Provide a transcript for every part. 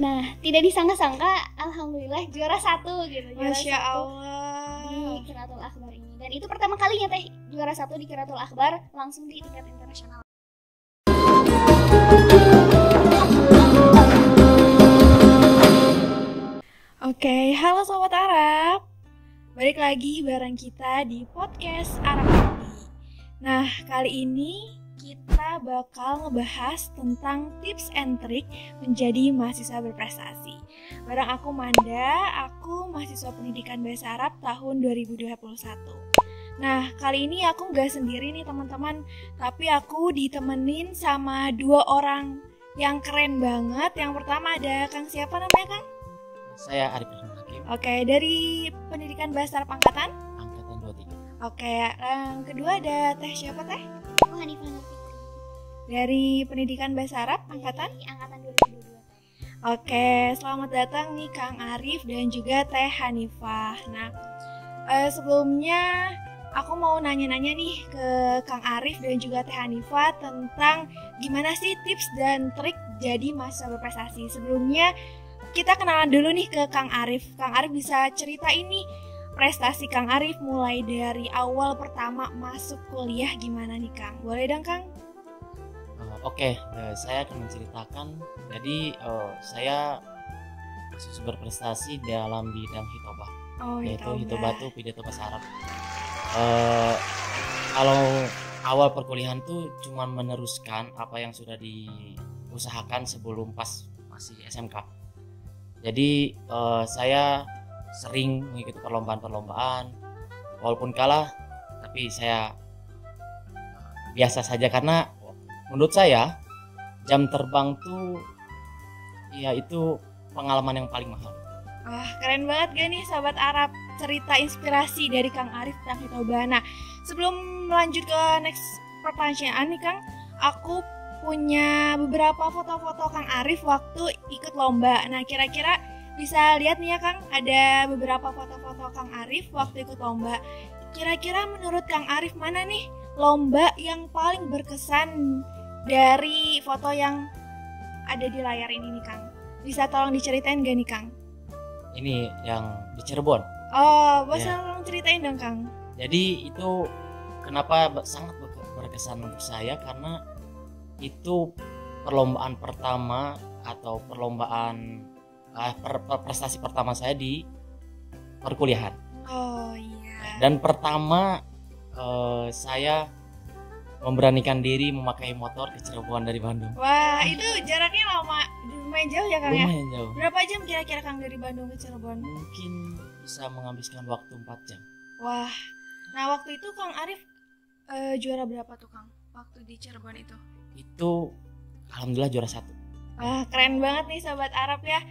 Nah, tidak disangka-sangka, alhamdulillah juara 1 gitu. Masya Allah. Di Qiraatul Akhbar ini. Dan itu pertama kalinya Teh juara 1 di Qiraatul Akhbar langsung di tingkat internasional. Oke, halo Sobat Arab. Balik lagi bareng kita di podcast Arab Happy. Nah, kali ini kita bakal ngebahas tentang tips and trik menjadi mahasiswa berprestasi. Bareng aku Manda, aku mahasiswa pendidikan bahasa Arab tahun 2021. Nah, kali ini aku nggak sendiri nih teman-teman, tapi aku ditemenin sama 2 orang yang keren banget. Yang pertama ada Kang siapa namanya Kang? Saya Arif Hakim. Oke, dari pendidikan bahasa Arab angkatan? Angkatan 23. Oke, yang kedua ada Teh siapa Teh? Aku Hanifah Nurfitri. Dari pendidikan bahasa Arab angkatan? Dari angkatan 2022. Oke, selamat datang nih Kang Arif dan juga Teh Hanifah. Nah, sebelumnya aku mau nanya-nanya nih ke Kang Arif dan juga Teh Hanifah tentang gimana sih tips dan trik jadi mahasiswa berprestasi. Sebelumnya kita kenalan dulu nih ke Kang Arif. Kang Arif bisa cerita ini prestasi Kang Arif mulai dari awal pertama masuk kuliah gimana nih Kang? Boleh dong Kang? Oke, saya akan menceritakan. Jadi saya mahasiswa berprestasi dalam bidang hitobah, yaitu hitobah itu pidato bahasa Arab. Kalau awal perkuliahan tuh cuma meneruskan apa yang sudah diusahakan sebelum pas masih SMK. Jadi saya sering mengikuti perlombaan-perlombaan, walaupun kalah, tapi saya biasa saja karena menurut saya jam terbang tuh ya itu pengalaman yang paling mahal. Wah, keren banget gak nih Sobat Arab cerita inspirasi dari Kang Arif tentang hitobah. Nah, sebelum lanjut ke next pertanyaan nih Kang, aku punya beberapa foto-foto Kang Arif waktu ikut lomba. Nah, kira-kira bisa lihat nih ya Kang, ada beberapa foto-foto Kang Arif waktu ikut lomba. Kira-kira menurut Kang Arif mana nih lomba yang paling berkesan dari foto yang ada di layar ini nih Kang? Bisa tolong diceritain gak nih Kang? Ini yang di Cirebon. Oh, bisa tolong ceritain dong Kang. Jadi itu kenapa sangat berkesan untuk saya, karena itu perlombaan pertama atau perlombaan prestasi pertama saya di perkuliahan. Oh iya. Dan pertama saya memberanikan diri memakai motor ke Cirebon dari Bandung. Wah, itu jaraknya lama, lumayan jauh ya Kang ya? Lumayan jauh. Berapa jam kira-kira Kang dari Bandung ke Cirebon? Mungkin bisa menghabiskan waktu 4 jam. Wah, nah waktu itu Kang Arif juara berapa tuh Kang? Waktu di Cirebon itu? Itu alhamdulillah juara 1. Wah, keren banget nih Sobat Arab ya.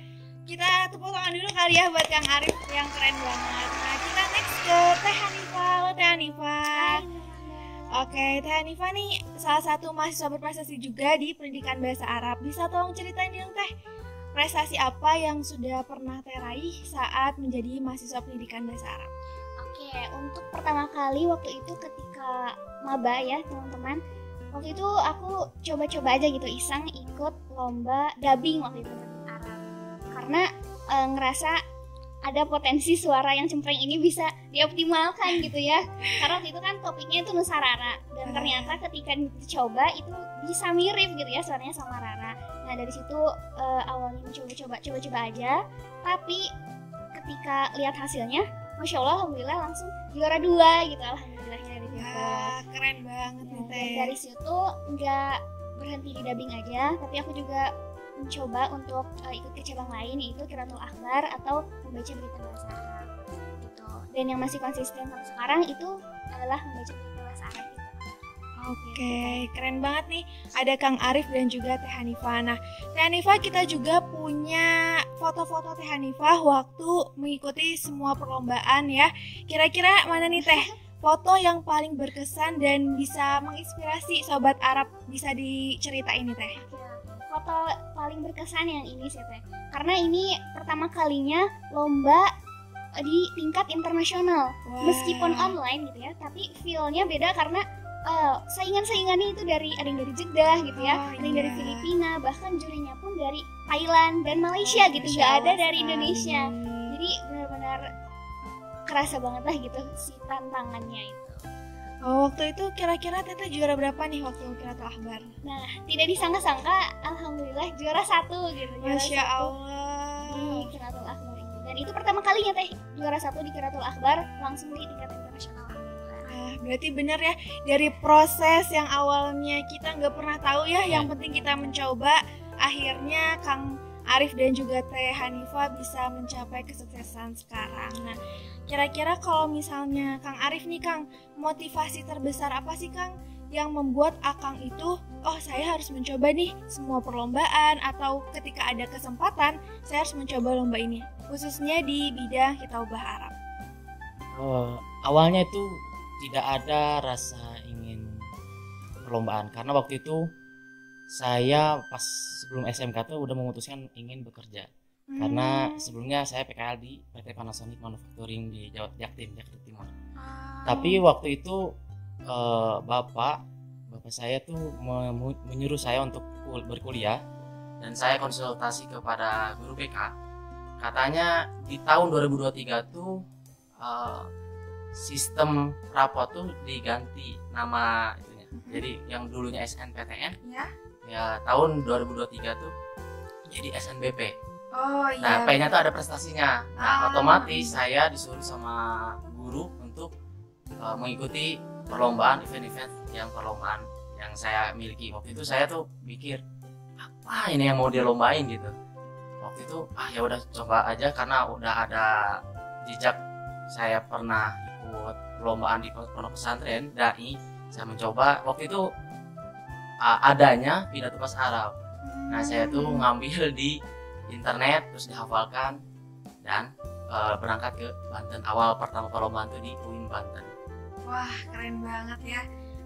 Kita tepuk tangan dulu kali ya buat Kang Arif yang keren banget. Nah, kita next ke Teh Hanifah. Halo Teh Hanifah. Oke, Teh Hanifah nih salah satu mahasiswa berprestasi juga di pendidikan bahasa Arab. Bisa tolong ceritain dong Teh, prestasi apa yang sudah pernah Teh raih saat menjadi mahasiswa pendidikan bahasa Arab? Oke, untuk pertama kali waktu itu ketika maba ya teman-teman. Waktu itu aku coba-coba aja gitu iseng ikut lomba dubbing waktu itu Arab. Karena ngerasa ada potensi suara yang cempreng ini bisa dioptimalkan gitu ya. Karena waktu itu kan topiknya itu Nusa Rara, dan ternyata ketika dicoba itu bisa mirip gitu ya suaranya sama Rara. Nah dari situ awalnya coba-coba aja, tapi ketika lihat hasilnya, masya Allah, alhamdulillah langsung juara 2 gitu, alhamdulillahnya dari situ. Keren banget nih Teh. Dari situ nggak berhenti di dubbing aja, tapi aku juga mencoba untuk ikut ke cabang lain, yaitu Qiraatul Akhbar atau membaca berita bahasa Arab gitu. Dan yang masih konsisten sampai sekarang itu adalah membaca berita bahasa Arab gitu. Oke, keren banget nih ada Kang Arif dan juga Teh Hanifah. Nah, Teh Hanifah kita juga punya foto-foto Teh Hanifah waktu mengikuti semua perlombaan ya. Kira-kira mana nih Teh foto yang paling berkesan dan bisa menginspirasi Sobat Arab, bisa diceritain nih Teh? Foto paling berkesan yang ini sih Teh, karena ini pertama kalinya lomba di tingkat internasional. Meskipun online gitu ya, tapi feel-nya beda karena saingan-saingannya itu ada yang dari Jeddah gitu ya, Oh, ada yang dari iya. Filipina, bahkan jurinya pun dari Thailand dan Malaysia gitu, Masya nggak ada Allah dari sekali. Indonesia. Jadi benar-benar kerasa banget lah gitu si tantangannya itu. Oh, waktu itu kira-kira Teteh juara berapa nih waktu Qiraatul Akhbar? Nah, tidak disangka-sangka, alhamdulillah juara 1 gitu. Juara Masya 1 Allah. di Qiraatul Akhbar ini. Dan itu pertama kalinya Teh juara 1 di Qiraatul Akhbar langsung di tingkat internasional. Ah, berarti benar ya, dari proses yang awalnya kita nggak pernah tahu ya, yang penting kita mencoba, akhirnya Kang Arif dan juga Teh Hanifah bisa mencapai kesuksesan sekarang. Nah, kira-kira kalau misalnya Kang Arif nih Kang, motivasi terbesar apa sih Kang yang membuat Akang itu, oh saya harus mencoba nih semua perlombaan, atau ketika ada kesempatan saya harus mencoba lomba ini, khususnya di bidang Khitaubah Arab? Awalnya itu tidak ada rasa ingin perlombaan, karena waktu itu saya pas sebelum SMK tuh udah memutuskan ingin bekerja. Karena sebelumnya saya PKL di PT Panasonic Manufacturing di Jaktim, Jakarta Timur. Tapi waktu itu bapak saya tuh menyuruh saya untuk berkuliah, dan saya konsultasi kepada guru BK. Katanya di tahun 2023 tuh sistem rapot tuh diganti nama itunya. Jadi yang dulunya SNPTN ya tahun 2023 tuh jadi SNBP. Oh Nah, iya. P-nya tuh ada prestasinya. Nah, otomatis saya disuruh sama guru untuk mengikuti perlombaan, event-event perlombaan yang saya miliki. Waktu itu saya tuh mikir, apa ini yang mau dia lombain gitu. Waktu itu ya udah coba aja, karena udah ada jejak saya pernah ikut perlombaan di pondok pesantren dai. Saya mencoba waktu itu adanya pidato bahasa Arab. Nah, saya tuh ngambil di internet, terus dihafalkan, dan berangkat ke Banten. Awal pertama perlombaan tuh di UIN Banten. Wah, keren banget ya.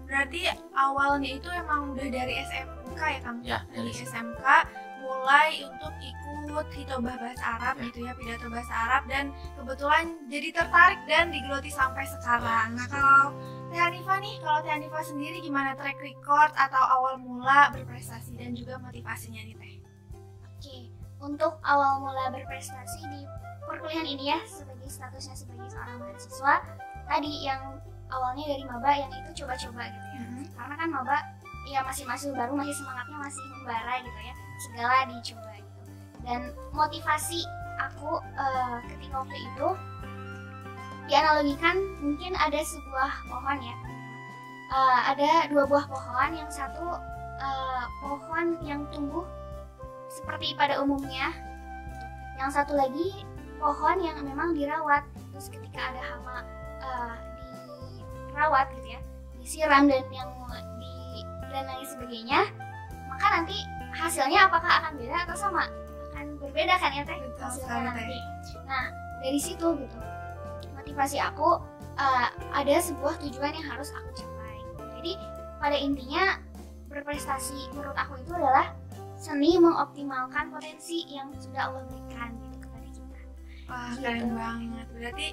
Berarti awalnya itu emang udah dari SMK ya Kang? Ya, Dari dari SMK mulai untuk ikut Khitaubah bahasa Arab Ya. gitu ya, pidato bahasa Arab, dan kebetulan jadi tertarik dan digeluti sampai sekarang. Nah, kalau Teh Hanifah nih, kalau Teh Hanifah sendiri gimana track record atau awal mula berprestasi dan juga motivasinya nih Teh? Oke, untuk awal mula berprestasi di perkuliahan ini ya, sebagai statusnya sebagai seorang mahasiswa, tadi yang awalnya dari maba yang itu coba-coba gitu ya. Karena kan maba ya masih baru, masih semangatnya masih membara gitu ya, segala dicoba gitu. Dan motivasi aku ketika waktu itu dianalogikan mungkin ada sebuah pohon ya. Ada 2 buah pohon, yang satu pohon yang tumbuh seperti pada umumnya, yang satu lagi pohon yang memang dirawat. Terus ketika ada hama dirawat gitu ya, disiram dan dan lain sebagainya, maka nanti hasilnya apakah akan beda atau sama? Akan berbeda kan ya Teh hasilnya nanti. Nah, dari situ gitu motivasi aku, ada sebuah tujuan yang harus aku capai. Jadi pada intinya berprestasi menurut aku itu adalah seni mengoptimalkan potensi yang sudah Allah berikan gitu kepada kita. Wah, Gitu. keren banget. Berarti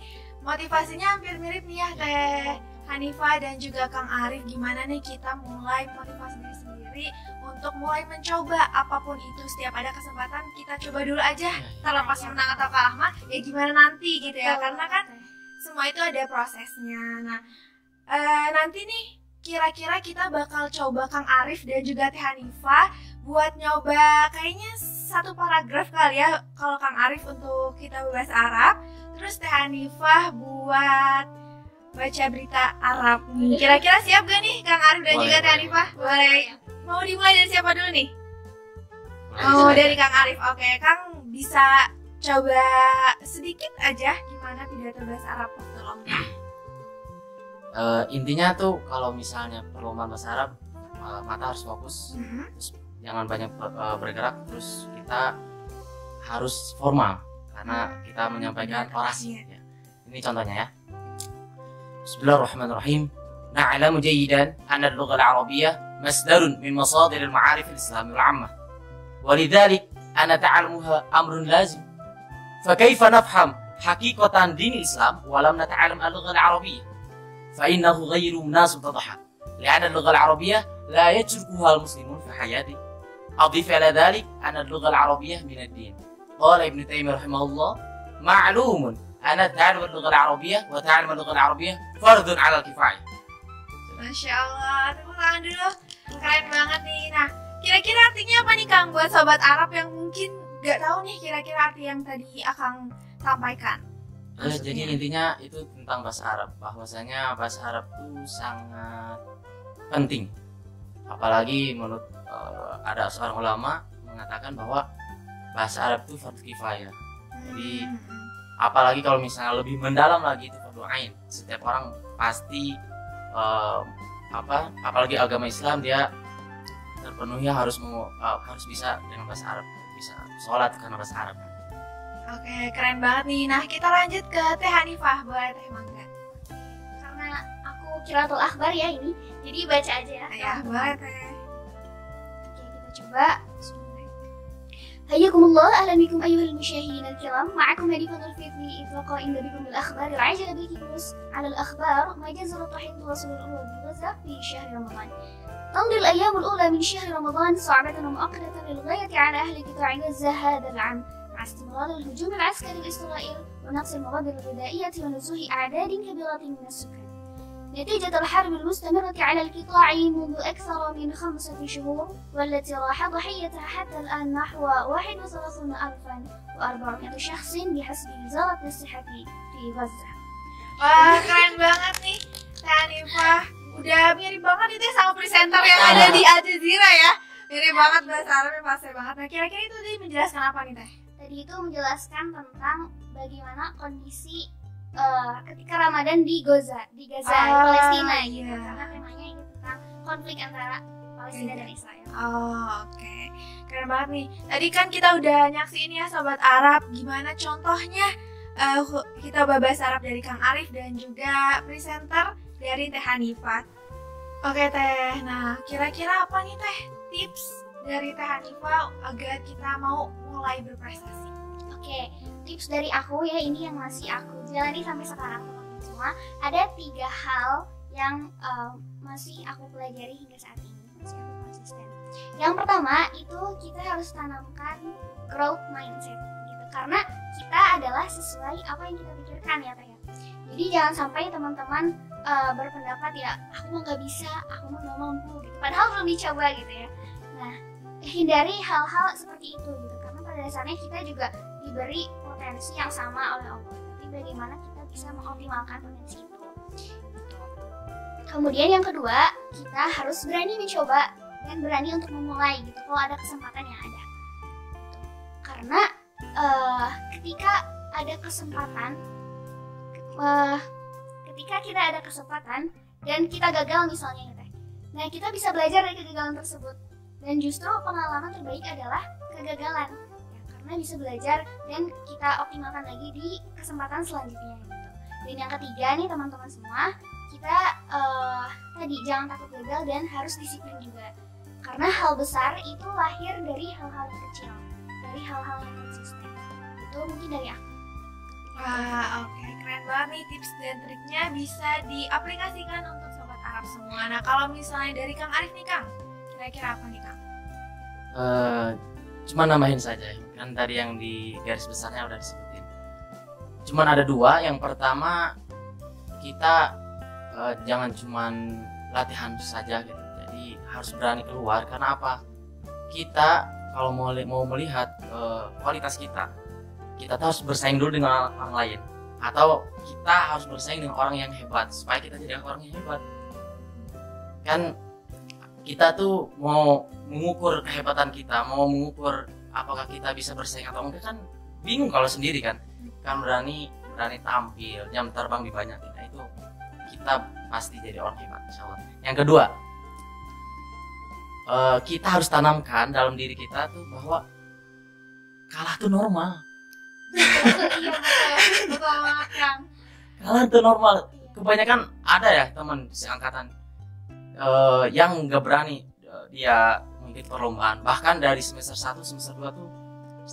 motivasinya hampir mirip nih ya Teh Hanifah dan juga Kang Arif. Gimana nih kita mulai motivasi diri sendiri untuk mulai mencoba apapun itu. Setiap ada kesempatan kita coba dulu aja. Terlepas menang atau kalah mah ya gimana nanti gitu ya. Karena kan semua itu ada prosesnya. Nah, nanti nih kira-kira kita bakal coba Kang Arif dan juga Teh Hanifah buat nyoba kayaknya 1 paragraf kali ya kalau Kang Arif untuk kita bahasa Arab, terus Teh Hanifah buat baca berita Arab. Kira-kira siap gak nih Kang Arif dan Boleh, juga Teh boleh. Hanifah? Boleh. Mau dimulai dari siapa dulu nih? Boleh, Dari Kang Arif. Oke, Kang bisa coba sedikit aja gimana pidato bahasa Arab waktu lomba. Intinya tuh kalau misalnya perlombaan bahasa Arab, mata harus fokus, terus jangan banyak bergerak, terus kita harus formal karena kita menyampaikan orasi ya. Ini contohnya ya. Bismillahirrahmanirrahim. Na'lamu jayidan anna al-lugha al-arabiyyah masdarun min masadir al-ma'arif al-islamiyya al-'ammah. ولذلك أن تعلمها أمر لازم. فكيف نفهم حقيقة دين الإسلام ولم نتعلم اللغة العربية؟ فإنه غير مناسب تضحك. لأن اللغة العربية لا يتركها المسلمون في حياته. أضيف إلى ذلك أن اللغة العربية من الدين. قال ابن تيمية رحمه الله: معلوم أن تعلم اللغة العربية وتعلم اللغة العربية فرض على الكفاية. Masya Allah, tepuk tangan dulu. Keren banget nih. Nah, kira-kira artinya apa nih Kang buat sobat Arab yang mungkin gak tahu nih kira-kira arti yang tadi Akang sampaikan? Jadi intinya itu tentang bahasa Arab, bahwasanya bahasa Arab itu sangat penting. Apalagi menurut ada seorang ulama mengatakan bahwa bahasa Arab itu fardu kifayah. Jadi apalagi kalau misalnya lebih mendalam lagi itu fardu ain. Setiap orang pasti apalagi agama Islam dia terpenuhi harus bisa dengan bahasa Arab, bisa sholat karena bahasa Arab. Oke, keren banget nih. Nah, kita lanjut ke Teh Hanifah. Boleh Teh Mangga? Karena aku Qiraatul Akhbar ya ini, jadi baca aja ya. Ya, boleh Teh. Oke, kita coba. حياكم الله، أهلا بكم أيها المشاهدين الكرام. معكم هدي فضل في إطلاق إن بكم بالأخبار العاجلة بالكيوس على الأخبار ما جزر الطحين تواصل الأولى بغزة في شهر رمضان. تمضي الأيام الأولى من شهر رمضان صعبة ومؤقتة للغاية على أهل قطاع غزة هذا العام، مع استمرار الهجوم العسكري لإسرائيل ونقص المواد الغذائية ونزوح أعداد كبيرة من السكان نتيجة الحرب المستمرة على القطاع منذ أكثر من 5 شهور، والتي راح ضحيتها حتى الآن نحو 31,400 شخص بحسب وزارة الصحة في غزة. Wah, keren banget nih Teh Hanifah. Udah mirip banget itu sama presenter yang ada di Al Jazeera ya. Mirip banget, bahasa Arabnya fasih banget. Nah, kira-kira itu tadi menjelaskan apa nih Teh? Tadi itu menjelaskan tentang bagaimana kondisi ketika Ramadan di Gaza, Palestina gitu. Iya. Karena temanya itu tentang konflik antara Palestina dan Israel. Oke. Keren banget nih. Tadi kan kita udah nyaksiin ya Sobat Arab, gimana contohnya kita bahasa Arab dari Kang Arif dan juga presenter dari Teh Hanifah. Oke Teh, nah kira-kira apa nih Teh tips dari Teh Hanifah agar kita mau mulai berprestasi? Oke, tips dari aku ya, ini yang masih aku jalani sampai sekarang teman-teman semua. Ada 3 hal yang masih aku pelajari hingga saat ini, masih aku konsisten. Yang pertama itu kita harus tanamkan growth mindset gitu, karena kita adalah sesuai apa yang kita pikirkan ya Teh. Jadi jangan sampai teman-teman berpendapat ya aku mah nggak bisa, aku mah nggak mampu gitu, padahal belum dicoba gitu ya. Nah, hindari hal-hal seperti itu gitu, karena pada dasarnya kita juga diberi potensi yang sama oleh Allah, tapi bagaimana kita bisa mengoptimalkan potensi itu gitu. Kemudian yang kedua, kita harus berani mencoba dan berani untuk memulai gitu kalau ada kesempatan yang ada gitu. Karena ketika ada kesempatan, ketika kita ada kesempatan dan kita gagal misalnya ya Teh, nah kita bisa belajar dari kegagalan tersebut, dan justru pengalaman terbaik adalah kegagalan ya, karena bisa belajar dan kita optimalkan lagi di kesempatan selanjutnya gitu. Dan yang ketiga nih teman-teman semua, kita tadi jangan takut gagal dan harus disiplin juga, karena hal besar itu lahir dari hal-hal yang kecil, dari hal-hal yang konsisten. Itu mungkin dari aku. Wah, oke, keren banget nih tips dan triknya bisa diaplikasikan untuk Sobat Arab semua. Nah, kalau misalnya dari Kang Arif nih Kang, kira-kira apa nih Kang? Cuma nambahin saja, kan tadi yang di garis besarnya udah disebutin. Cuman ada 2. Yang pertama, kita jangan cuman latihan saja gitu, jadi harus berani keluar. Karena apa? Kita kalau mau melihat kualitas kita tuh harus bersaing dulu dengan orang lain, atau kita harus bersaing dengan orang yang hebat supaya kita jadi orang yang hebat. Kan kita tuh mau mengukur kehebatan kita, mau mengukur apakah kita bisa bersaing atau enggak, kan bingung kalau sendiri kan berani tampil, jam terbang lebih banyak, nah itu kita pasti jadi orang hebat insyaallah. Yang kedua, kita harus tanamkan dalam diri kita tuh bahwa kalah tuh normal. Iya betul banget Kang. Kalah tuh normal. Kebanyakan ada ya teman seangkatan yang nggak berani dia mengikuti perlombaan. Bahkan dari semester 1, semester 2 tuh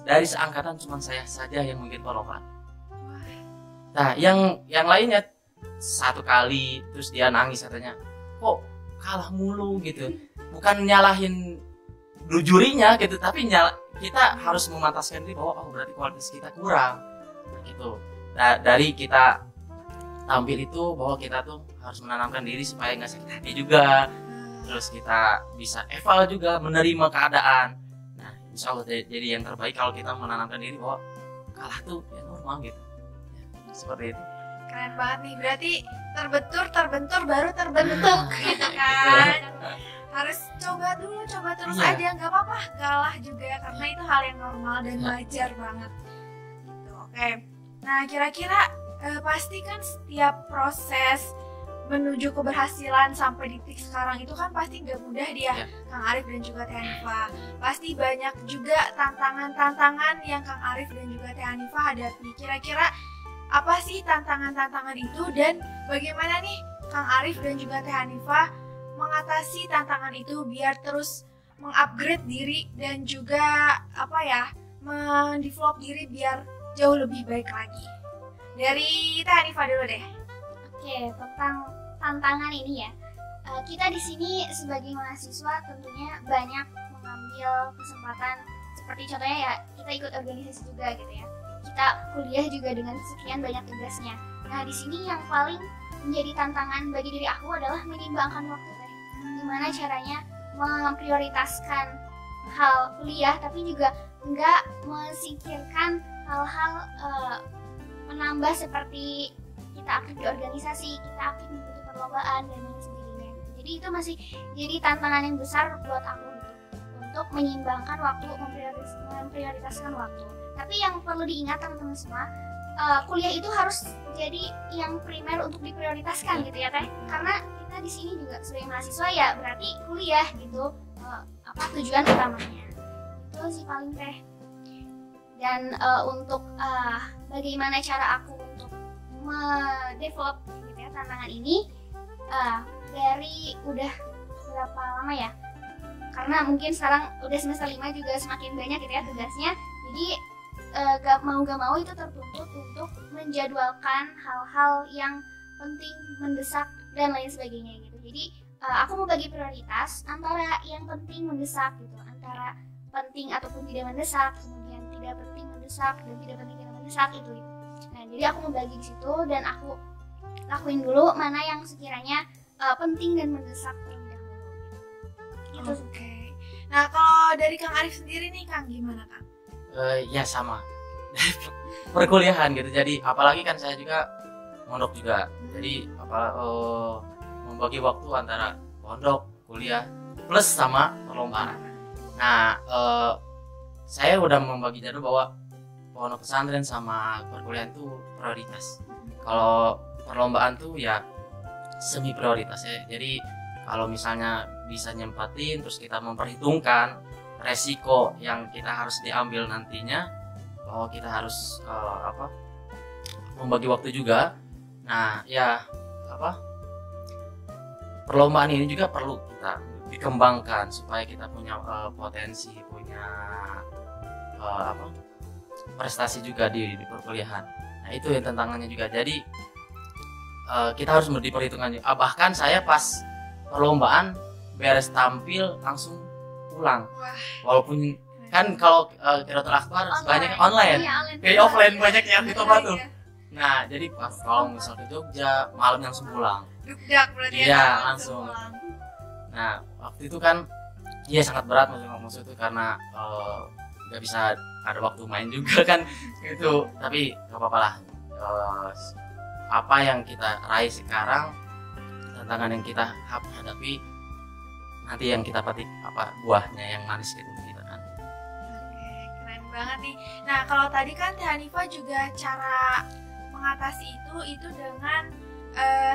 dari seangkatan cuma saya saja yang mengikuti perlombaan. Nah, yang lainnya 1 kali terus dia nangis katanya, kok kalah mulu gitu. Bukan nyalahin jurinya gitu, tapi kita harus memantaskan diri bahwa oh berarti kualitas kita kurang gitu. Dari kita tampil itu bahwa kita tuh harus menanamkan diri supaya nggak sakit hati juga, terus kita bisa eval juga, menerima keadaan. Nah insya Allah jadi yang terbaik kalau kita menanamkan diri bahwa kalah tuh ya normal gitu ya, seperti itu. Keren banget nih, berarti terbentur baru terbentuk gitu kan. Harus coba dulu, coba terus aja, nggak apa-apa kalah juga karena itu hal yang normal dan wajar banget gitu. Oke, nah kira-kira pasti kan setiap proses menuju keberhasilan sampai di titik sekarang itu kan pasti nggak mudah dia, Kang Arif dan juga Teh Hanifah. Pasti banyak juga tantangan-tantangan yang Kang Arif dan juga Teh Hanifah hadapi. Kira-kira apa sih tantangan-tantangan itu dan bagaimana nih Kang Arif dan juga Teh Hanifah mengatasi tantangan itu biar terus mengupgrade diri dan juga mendevelop diri biar jauh lebih baik lagi. Dari Teh Hanifah dulu deh. Oke, tentang tantangan ini ya. Kita di sini sebagai mahasiswa tentunya banyak mengambil kesempatan seperti contohnya ya kita ikut organisasi juga gitu ya. Kita kuliah juga dengan sekian banyak tugasnya. Nah, di sini yang paling menjadi tantangan bagi diri aku adalah menyeimbangkan waktu. Gimana caranya memprioritaskan hal kuliah tapi juga enggak mensingkirkan hal-hal menambah seperti kita aktif di organisasi, kita aktif mengikuti perlombaan dan lain sebagainya. Jadi itu masih jadi tantangan yang besar buat aku gitu, untuk menyeimbangkan waktu, memprioritaskan waktu. Tapi yang perlu diingat teman-teman semua, kuliah itu harus jadi yang primer untuk diprioritaskan gitu ya Teh, karena kita di sini juga sebagai mahasiswa ya berarti kuliah gitu, tujuan utamanya itu sih paling Teh. Dan untuk bagaimana cara aku untuk mendevelop gitu ya tantangan ini, dari udah berapa lama ya, karena mungkin sekarang udah semester 5 juga semakin banyak gitu ya tugasnya, jadi gak mau itu tertuntut untuk menjadwalkan hal-hal yang penting, mendesak dan lain sebagainya gitu. Jadi aku membagi prioritas antara yang penting mendesak gitu, antara penting ataupun tidak mendesak, kemudian tidak penting mendesak dan tidak penting tidak mendesak itu. Nah jadi aku membagi di situ dan aku lakuin dulu mana yang sekiranya penting dan mendesak terlebih dahulu gitu. Oke. Nah kalau dari Kang Arif sendiri nih Kang, gimana Kang? Ya sama perkuliahan gitu. Jadi apalagi kan saya juga mondok juga, jadi membagi waktu antara pondok, kuliah plus sama perlombaan. Nah saya udah membagi jadwal bahwa pondok pesantren sama perkuliahan itu prioritas. Kalau perlombaan tuh ya semi prioritas ya. Jadi kalau misalnya bisa nyempatin, terus kita memperhitungkan resiko yang kita harus diambil nantinya, bahwa kita harus membagi waktu juga. Nah ya perlombaan ini juga perlu kita dikembangkan supaya kita punya potensi, punya prestasi juga di perkuliahan. Nah itu yang tantangannya juga. Jadi kita harus diperhitungkan. Bahkan saya pas perlombaan beres tampil langsung pulang. Walaupun kan kalau Qiratul Akbar banyak online, kayak offline banyak yang ditolak tuh. Nah jadi pas kalau misal ke Jogja malam langsung pulang. Dugdak berarti ya langsung. Nah waktu itu kan ya sangat berat maksud itu karena nggak bisa ada waktu main juga kan gitu. Tapi nggak apa-apa lah. Apa yang kita raih sekarang, tantangan yang kita hadapi, nanti yang kita petik buahnya yang manis gitu kita kan. Oke, keren banget nih. Nah kalau tadi kan Teh Hanifah juga cara mengatasi itu dengan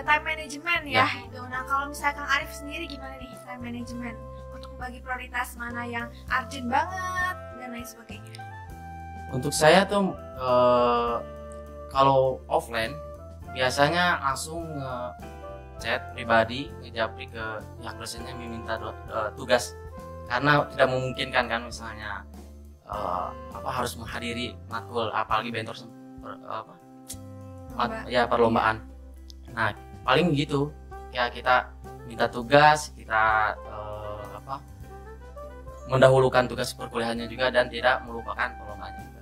time management ya gitu. Nah kalau misalnya Kang Arif sendiri gimana nih time management untuk membagi prioritas mana yang urgent banget dan lain sebagainya? Untuk saya tuh kalau offline biasanya langsung chat pribadi, ngejapri ke pihak dosennya meminta tugas, karena tidak memungkinkan kan misalnya harus menghadiri matkul apalagi bentor perlombaan. Nah paling gitu ya kita minta tugas, kita mendahulukan tugas perkuliahannya juga dan tidak melupakan perlombaannya juga.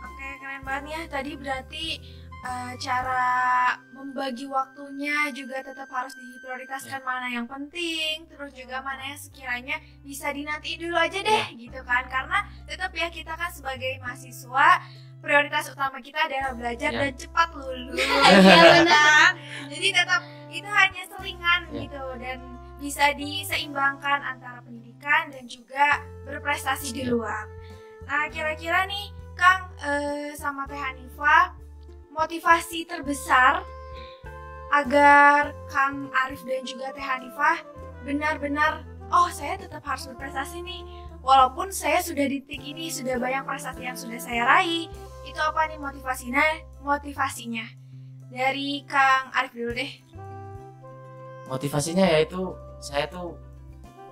Oke, keren banget ya. Tadi berarti cara membagi waktunya juga tetap harus diprioritaskan, mana yang penting, terus juga mana yang sekiranya bisa dinantiin dulu aja deh gitu kan, karena tetap ya kita kan sebagai mahasiswa prioritas utama kita adalah belajar dan cepat lulus. Jadi tetap itu hanya selingan gitu, dan bisa diseimbangkan antara pendidikan dan juga berprestasi di luar. Nah, kira-kira nih Kang sama Teh Hanifa, motivasi terbesar agar Kang Arif dan juga Teh Hanifa benar-benar, oh saya tetap harus berprestasi nih, walaupun saya sudah di titik ini, sudah banyak prestasi yang sudah saya raih, itu apa nih motivasinya? Dari Kang Arif dulu deh. Motivasinya yaitu saya tuh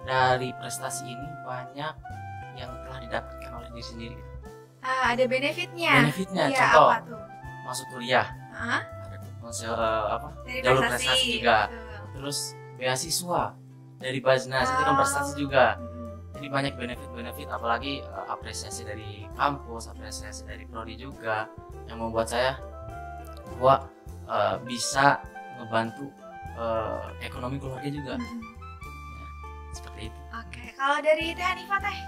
dari prestasi ini banyak yang telah didapatkan oleh diri sendiri. Ada benefitnya. Benefitnya, ya, contoh apa tuh? masuk kuliah, ada jalur prestasi juga. Terus beasiswa dari Basnas itu kan prestasi juga. Jadi banyak benefit, apalagi apresiasi dari kampus, apresiasi dari prodi juga, yang membuat saya bahwa bisa ngebantu ekonomi keluarga juga. Ya, seperti itu. Oke, kalau dari Teh Hanifa Teh?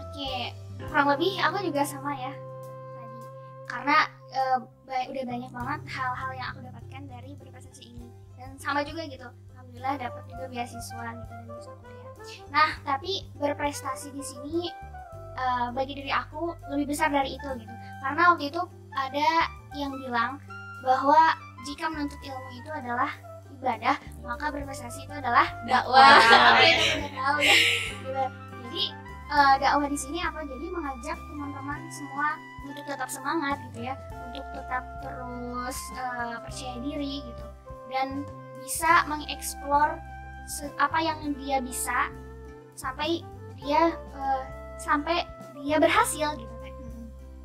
Oke, kurang lebih aku juga sama ya tadi, karena udah banyak banget hal-hal yang aku dapatkan dari berprestasi ini, dan sama juga gitu, alhamdulillah dapat juga beasiswa gitu dan bisa kuliah. Nah, tapi berprestasi di sini bagi diri aku lebih besar dari itu gitu, karena waktu itu ada yang bilang bahwa jika menuntut ilmu itu adalah ibadah, maka berprestasi itu adalah dakwah. Apa yang udah tahu ya. Gitu. Jadi dakwah di sini apa? Jadi mengajak teman-teman semua untuk tetap semangat gitu ya, untuk tetap terus percaya diri gitu, dan bisa mengeksplor apa yang dia bisa sampai dia berhasil gitu kan.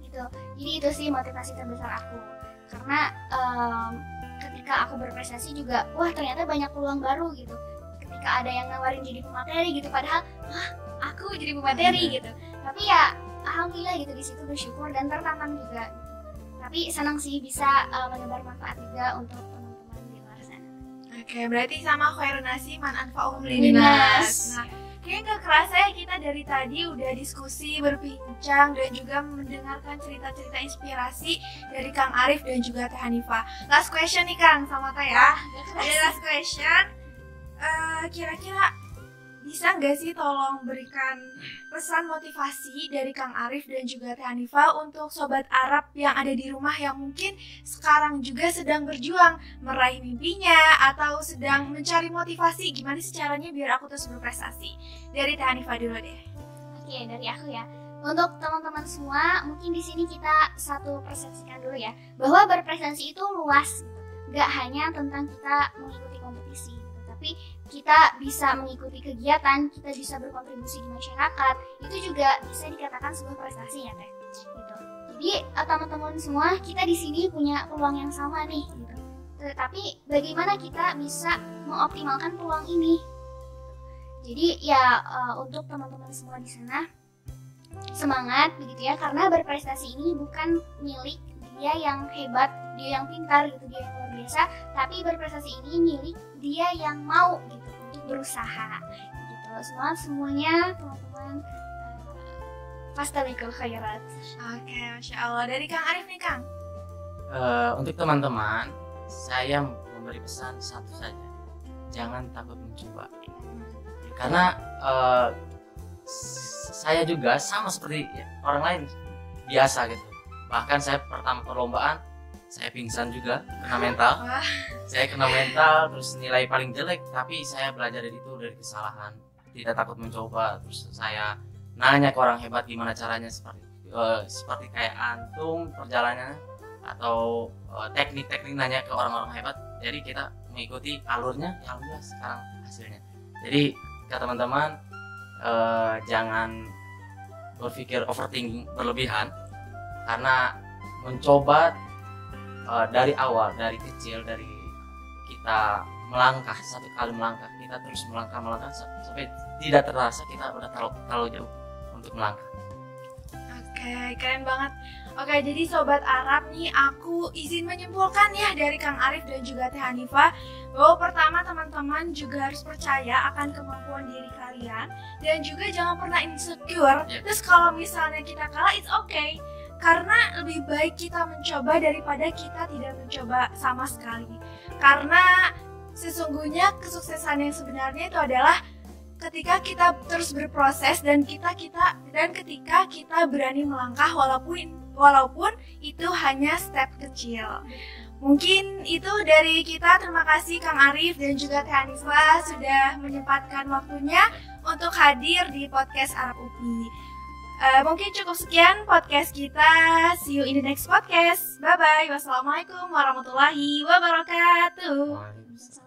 Gitu. Jadi itu sih motivasi terbesar aku, karena ketika aku berprestasi juga, wah ternyata banyak peluang baru gitu. Ketika ada yang nawarin jadi pemateri gitu, padahal wah aku jadi pemateri gitu, tapi ya alhamdulillah gitu, di situ bersyukur dan tertantang juga gitu. Tapi senang sih bisa menebar manfaat juga untuk teman-teman di luar sana. Oke, berarti sama khairun nasi man anfa'uhum linnas. Nah, kayaknya gak kerasa ya kita dari tadi udah diskusi, berbincang, dan juga mendengarkan cerita-cerita inspirasi dari Kang Arif dan juga Teh Hanifa. Last question nih Kang sama Teh ya. Ada last question. Kira-kira bisa nggak sih tolong berikan pesan motivasi dari Kang Arif dan juga Teh Hanifa untuk sobat Arab yang ada di rumah, yang mungkin sekarang juga sedang berjuang meraih mimpinya atau sedang mencari motivasi, gimana sih caranya biar aku terus berprestasi? Dari Teh Hanifa dulu deh. Oke, dari aku ya. Untuk teman-teman semua, mungkin di sini kita satu persepsikan dulu ya, bahwa berprestasi itu luas, nggak hanya tentang kita mengikuti kompetisi, tapi kita bisa mengikuti kegiatan, kita bisa berkontribusi di masyarakat, itu juga bisa dikatakan sebuah prestasi ya Teh. Gitu. Jadi teman-teman semua, kita di sini punya peluang yang sama nih. Gitu. Tetapi bagaimana kita bisa mengoptimalkan peluang ini? Jadi ya untuk teman-teman semua di sana, semangat begitu ya, karena berprestasi ini bukan milik dia yang hebat, dia yang pintar gitu, dia yang luar biasa, tapi berprestasi ini milik dia yang mau gitu untuk berusaha gitu. Semuanya teman-teman, fastabiqul khairat. Oke, Masya Allah. Dari Kang Arif nih Kang. Untuk teman-teman, saya memberi pesan satu saja, jangan takut mencoba. Karena saya juga sama seperti orang lain biasa gitu. Bahkan saya pertama perlombaan saya pingsan juga, kena mental. Saya kena mental, terus nilai paling jelek, tapi saya belajar dari itu, dari kesalahan, tidak takut mencoba. Terus saya nanya ke orang hebat gimana caranya, seperti kayak antum perjalanannya atau teknik-teknik, nanya ke orang-orang hebat. Jadi kita mengikuti alurnya, ya alhamdulillah sekarang hasilnya. Jadi ke teman-teman, jangan berpikir overthinking berlebihan, karena mencoba dari awal, dari kecil, dari kita melangkah, satu kali melangkah kita terus melangkah sampai tidak terasa kita udah terlalu jauh untuk melangkah. Oke, keren banget. Oke, jadi Sobat Arab nih, aku izin menyimpulkan ya dari Kang Arif dan juga Teh Hanifah bahwa pertama teman-teman juga harus percaya akan kemampuan diri kalian dan juga jangan pernah insecure. Terus kalau misalnya kita kalah, it's okay. Karena lebih baik kita mencoba daripada kita tidak mencoba sama sekali. Karena sesungguhnya kesuksesan yang sebenarnya itu adalah ketika kita terus berproses dan ketika kita berani melangkah walaupun itu hanya step kecil. Mungkin itu dari kita. Terima kasih Kang Arif dan juga Teh Hanifah sudah menyempatkan waktunya untuk hadir di podcast Arab UPI. Mungkin cukup sekian podcast kita. See you in the next podcast. Bye bye. Wassalamualaikum warahmatullahi wabarakatuh.